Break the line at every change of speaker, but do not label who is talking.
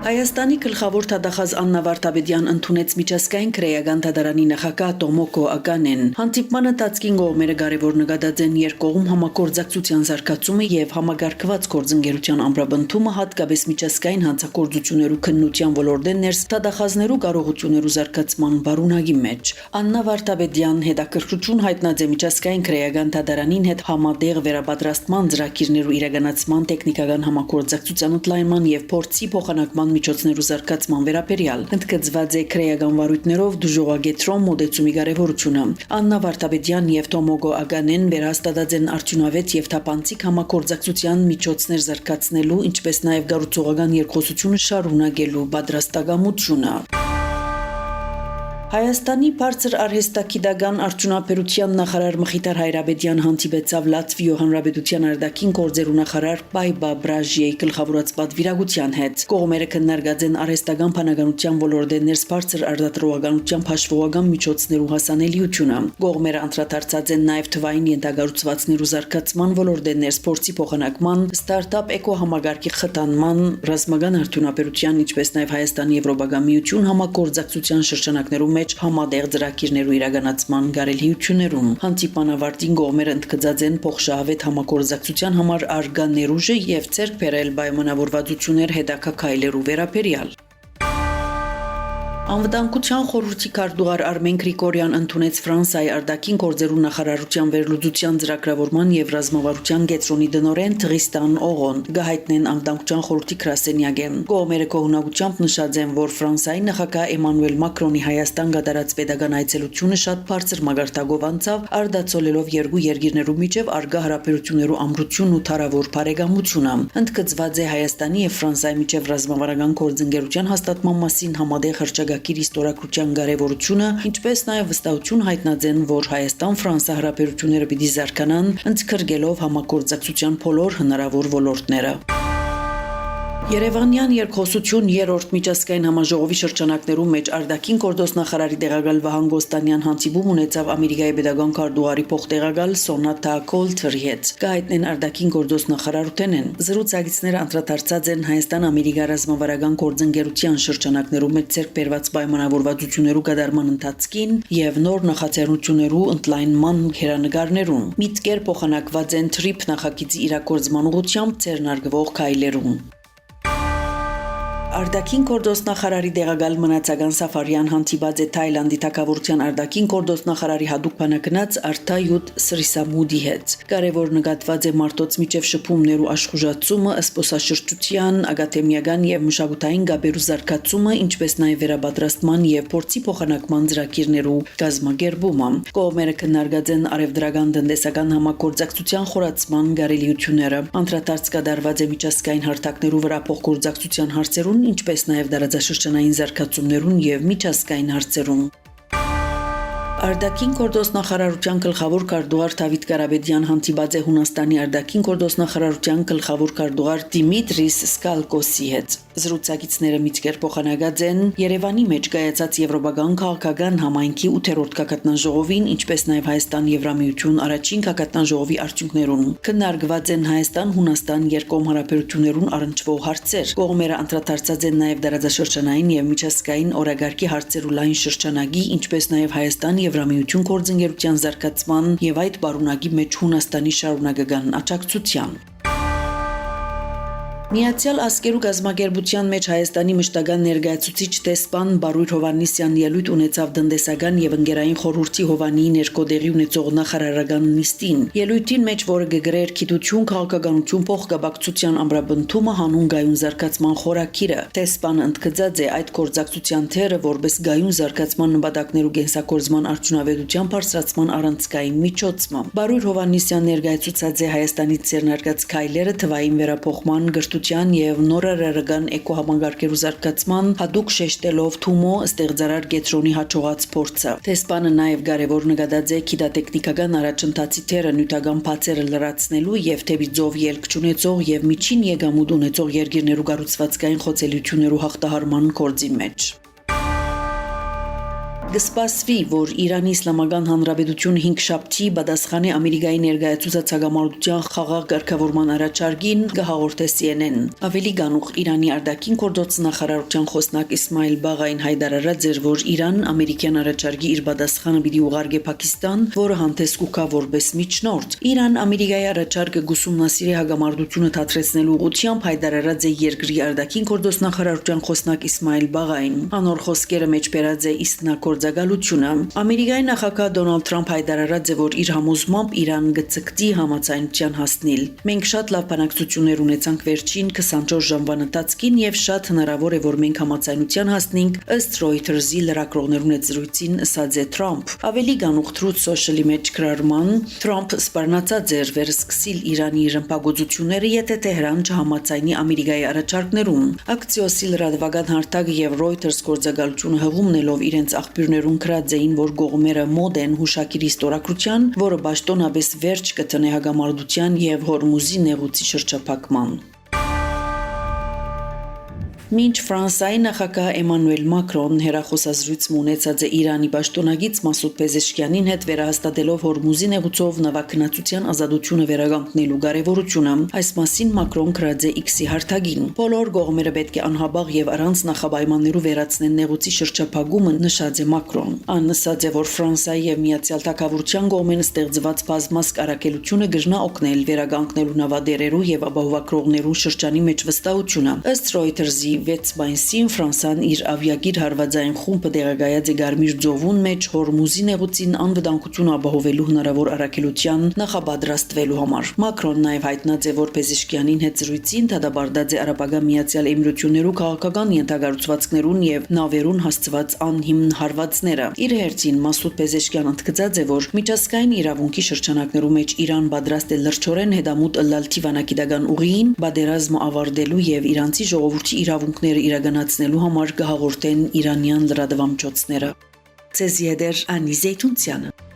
Հայաստանի գլխավոր թադախազ Աննա Վարդապետյան ընդունեց միջազգային քրեական թադարանի նախագահ Տոմոկո Ագանեն։ Հանդիպմանը տածկին կողմերը կարևոր նկատած են երկկողմ համագործակցության զարգացումը եւ համագարկված գործընկերության ամրապնդումը, հատկապես միջազգային հանցագործություններու քննության ոլորտեն ներս թադախազներու կարողություններու զարգացման բարունակի մեջ։ Աննա Վարդապետյան հետաքրքրություն հայտնած է միջազգային քրեական թադարանին հետ համատեղ վերապատրաստման ծրագիրներու իրականացման տեխնիկական համագործակցության ընդլայնման եւ փորձի փոխանակման միջոցներու զարգացման վերաբերյալ ընդգծված է քրեական վարույթներով դժողագետրոն մոդեցումի կարևորությունը։ Աննա Վարդապետյան եւ Տոմոկո Ագանեն վերահաստատած են արդյունավետ եւ թափանցիկ համագործակցության միջոցներ զարգացնելու, ինչպես նաեւ գառուցողական երկխոսությունը շարունակելու պատրաստակամությունը։ Հայաստանի բարձր արհեստագիտական արդյունաբերության նախարար Մխիթար Հայրապետյան հանդիպեցավ Լատվիո Հանրապետության արտաքին գործերու նախարար Պայբա Բրաժիեի գլխավորած պատվիրակության հետ։ Կողմերը քննարկած են արհեստական բանականության ոլորտեն ներս բարձր արտադրողականության հաշվողական միջոցներու հասանելիությունը։ Կողմերը անդրադարձած են նաև թվային ենթակառուցվածքներու զարգացման ոլորտեն ներս փորձի փոխանակման, ստարտափ էկոհամագարկի խթանման, ռազմական արդյունաբերության, ինչպես նաև Հայաստանի Եվրոպական միություն համագործակցության շրջանակներում համատեղ ծրագիրներու իրականացման կարելիություններում։ Հանդիպանավարտին կողմերը ընդգծած են փոխշահավետ համագործակցության համար արգա ներուժը եւ ցերկ բերել պայմանավորվածություններ հետաքայլերու վերաբերյալ։ Անվտանգության խորհրդի քարտուղար Արմեն Գրիգորյան ընդունեց Ֆրանսիայի արտաքին գործերու նախարարության վերլուծության ծրագրավորման եւ ռազմավարության կենտրոնի տնօրեն Տրիստան Օղոն գահիտնեն անվտանգության խորհրդի գրասենյակը։ Կողմերը կողմնակությամբ նշած են, որ Ֆրանսիայի նախագահ Էմանուել Մակրոնի Հայաստան կատարած պետական այցելությունը շատ բարձր մագարտակով անցավ, արտացոլելով երկու երկիրներու միջև արգա հարաբերություններու ամրությունն ու թարավոր բարեկամությունը։ Ընդգծված է Հայաստանի եւ Ֆրանսիայի միջև ռազմավարական գործընկերության հաստատման մասին համատեղ հրճակագիր իստորագրության կարևորությունը, ինչպես նաև վստահություն հայտնած են, որ Հայաստան-Ֆրանսիա հարաբերությունները պիտի զարգանան, ընդգրկելով համագործակցության բոլոր հնարավոր ոլորտները։ Երևանյան երկխոսություն երրորդ միջազգային համաժողովի շրջանակներում մեջ արտաքին գործոստ նախարարի տեղակալ Վահան Գոստանյան հանդիպում ունեցավ Ամերիկայի պետական քարտուղարի փոխտեղակալ Սոնատա Կոլթերի հետ։ Գահիտնեն արտաքին գործոստ նախարարութենեն։ Զրուցակիցները անդրադարձած են Հայաստան-Ամերիկա ռազմավարական գործընկերության շրջանակներում մեջ ցերկ բերված պայմանավորվածություններու կատարման ընթացքին եւ նոր նախաձեռնություններու ընդլայնման հերանեկարներուն։ Միտքեր փոխանակված են TRIP նախագծի իրագործման ուղղությամբ ձեռնարկվող քայլերուն։ Արտաքին գործոստ նախարարի տեղակալ Մնացական Սաֆարյան հանդիպած է Թայլանդի թագավորության արտաքին գործոստ նախարարի հատուկ բանակնած Արտայուտ Սրիսամուդի հետ։ Կարևոր նկատված է մարդոց միջև շփումներու աշխուժացումը, զբոսաշրջության, ակադեմիական եւ մշակութային գաբերու զարգացումը, ինչպես նաեւ վերապատրաստման եւ փորձի փոխանակման ծրագիրներու կազմակերպումը։ Կողմերը քննարկած են արևդրական տնտեսական համագործակցության խորացման կարելիությունները։ Անդրադարձ կատարված է միջազգային հարթակներու վրա փոխգործակցության հարցերուն, ինչպես նաև դարաձաշրջանային զարգացումներուն եւ միջազգային հարցերուն։ Արտաքին գործոստ նախարարության գլխավոր քարտուղար Դավիթ Կարապետյան հանդիպած է Հունաստանի արտաքին գործոստ նախարարության գլխավոր քարտուղար Դիմիտրիս Սկալկոսի հետ։ Զրուցակիցները միտքեր փոխանակած են Երևանի մեջ կայացած Եվրոպական քաղաքական համայնքի 8-րդ գագաթնաժողովին, ինչպես նաև Հայաստան-Եվրամիություն առաջին գագաթնաժողովի արդյունքներուն։ Քննարկված են Հայաստան-Հունաստան երկկողմ հարաբերություններուն առնչվող հարցեր։ Կողմերը անդրադարձած են նաև դարաձաշրջանային եւ միջազգային օրագարկի հարցերու լայն շրջանակի, ինչպես նաև Հայաստան-Եվրամիություն գործընկերության զարգացման եւ այդ բարունակի մեջ Հունաստանի շարունակական աջակցության։ Միացյալ Ազգերու գազམ་ակերպության մեջ Հայաստանի մշտական ներկայացուցիչ տեսփան Բարույր Հովհաննիսյանն ելույթ ունեցավ տնտեսական եւ ընկերային խորհրդի Հովանիի ներկոդեղի ունեցող նախարարական նիստին։ Ելույթին մեջ, որը գգրեր գիտություն, քաղաքականություն, փոխգաբակցության ամրապնդումը, հանուն գայուն զարգացման խորակիրը, տեսփանը ընդգծած է այդ գործակցության թերը որպես գայուն զարգացման նպատակներու կենսակորձման արդյունավետության բարձրացման առանցքային միջոցը։ Բարույր Հովհաննիսյանն ներկայացուցած է Հայաստանի ձեռնարկած քայլերը թվային վերափոխման եւ նորարարական էկոհամագարկերու զարգացման հատուկ շեշտելով Թումո ստեղծարար կենտրոնի հաջողած փորձը։ Տեսփանը նաև կարևոր նկատած է գիտատեխնիկական առաջընթացի թերը նյութական բացերը լրացնելու եւ թեպի ձով ելք չունեցող եւ միջին եկամուտ ունեցող երկիրներու կառուցվածքային խոցելիություններու հաղթահարման գործի մեջ։ Գսպասվի, որ Իրանի Իսլամական Հանրապետությունը 5 շաբթի պատասխանի Ամերիկայի ներկայացուցած հագամարտության խաղաղ կարգավորման առաջարկին կհաղորդե CNN։ Ավելի գանուխ Իրանի արտաքին գործոց նախարարության խոսնակ Իսմայիլ Բաղային հայտարարած էր, որ Իրանն ամերիկյան առաջարկի իր պատասխանը պիտի ուղարկե Պակիստան, որը հանդես կուքա որպես միջնորդ։ Իրան Ամերիկայի առաջարկը գուսումնասիրի հագամարտությունը դադրեցնելու ուղղությամբ հայտարարած է երկրի արտաքին գործոց նախարարության խոսնակ Իսմայիլ Բաղային։ Անոր խոսքերը մեջ բերած է Իստնագործակալությունը։ Ամերիկայի նախագահ Դոնալդ Թրամփ հայտարարած է, որ իր համոզմամբ Իրան գծկտի համաձայնության հասնել։ Մենք շատ լավ բանակցություններ ունեցանք վերջին 24 ժամվա ընթացքին եւ շատ հնարավոր է, որ մենք համաձայնության հասնենք, ըստ Reuters-ի լրագրողներուն հետ զրույցին ասաց է Թրամփ։ Ավելի գանուխ Truth Social-ի մեջ գրարման Թրամփ սպառնացած էր վերսկսիլ Իրանի ռմբագործությունները, եթե Թեհրան չհամաձայնի Ամերիկայի առաջարկներուն։ Ակցիոսի լրատվական հարթակ եւ Reuters գործակալությունը հղումնելով իրենց աղբյուրներուն գրած էին, որ կողմերը մոտ են հուշակիրի ստորագրության, որը պաշտոնապես վերջ կտնե հագամարտության եւ Հորմուզի նեղուցի շրջափակման։ Մինչ Ֆրանսիայի նախագահ Էմանուել Մակրոնն հերախոսազրույց ունեցած է Իրանի պաշտոնագից Մասուդ Պեզեշկյանին հետ վերահաստատելով Հորմուզի նեղուցով նավագնացության ազատությունը վերականգնելու կարևորությունը, այս մասին Մակրոն գրած է X-ի հարթակին։ Բոլոր կողմերը պետք է անհաբաղ եւ առանց նախաբայմաններու վերացնեն նեղուցի շրջափակումը, նշած է Մակրոն։ Ան նշած է, որ Ֆրանսիայի եւ Միացյալ Թագավորության կողմեն ստեղծված բազմազգ առաքելությունը կգնա օգնել վերականգնելու նավադերերու եւ ապահովագրողներու շրջանի մեջ վստահությունը։ Ըստ Reuters-ի 6 մայիսին Ֆրանսիան իր ավիակիր հարվածային խումբը տեղակայած է Գարմիր ծովուն մեջ Հորմուզի նեղուցին անվտանգություն ապահովելու հնարավոր առաքելության նախապատրաստվելու համար։ Մակրոնն նաև հայտնած է, որ Պեզեշկյանին հետ զրույցին դադարեցած է Արաբական Միացյալ Էմիրություններու քաղաքական ենթակառուցվածքներուն եւ նավերուն հասցված անհիմն հարվածները։ Իր հերթին Մասուդ Պեզեշկյան ընդգծած է, որ միջազգային իրավունքի շրջանակներու մեջ Իրան պատրաստ է լրջորեն հետամուտ ըլլալ թիվանակիտական ուղին, պատերազմը ավարտելու եւ իրանցի ժողովրդի իրավունքները իրականացնելու համար կհաղորդեն իրանյան լրատվամիջոցները։ Ցեզիեդեր Անի Զեյթունցյանը